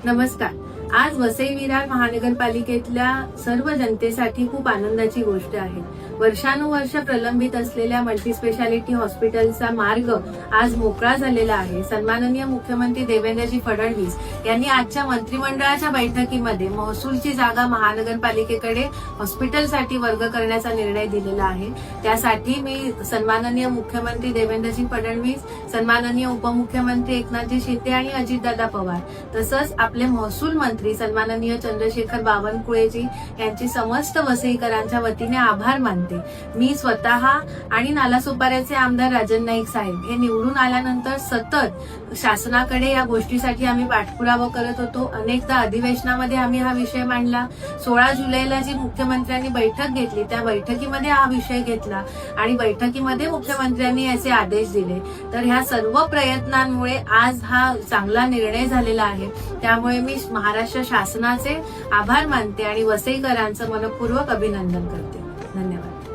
नमस्कार. आज वसई विरार महानगरपालिकेतल्या सर्व जनतेसाठी खूप आनंदाची गोष्ट आहे. वर्षानुवर्ष प्रलंबित असलेल्या मल्टीस्पेशालिटी हॉस्पिटलचा मार्ग आज मोकळा झालेला आहे. सन्माननीय मुख्यमंत्री देवेंद्रजी फडणवीस यांनी आजच्या मंत्रिमंडळाच्या बैठकीमध्ये महसूलची जागा महानगरपालिकेकडे हॉस्पिटलसाठी वर्ग करण्याचा निर्णय दिलेला आहे. त्यासाठी मी सन्माननीय मुख्यमंत्री देवेंद्रजी फडणवीस, सन्माननीय उपमुख्यमंत्री एकनाथजी शिंदे आणि अजितदादा पवार तसंच आपले महसूल मंत्री सन्माननीय चंद्रशेखर बावनकुळेजी यांचे समस्त वसईकरांच्या वतीने आभार मानते. मी स्वतः आणि नालासोपाऱ्याचे आमदार राजन नाईक साहेब हे निवडून आल्यानंतर सतत शासनाकडे या गोष्टीसाठी आम्ही पाठपुरावा करत होतो. अनेकदा अधिवेशनामध्ये आम्ही हा विषय मांडला. 16 जुलैला जी मुख्यमंत्र्यांनी बैठक घेतली त्या बैठकीमध्ये हा विषय घेतला आणि बैठकीमध्ये मुख्यमंत्र्यांनी याचे आदेश दिले. तर ह्या सर्व प्रयत्नांमुळे आज हा चांगला निर्णय झालेला आहे. त्यामुळे मी महाराष्ट्र शासनाचे आभार मानते आणि वसईकरांचं मनपूर्वक अभिनंदन करते. धन्यवाद.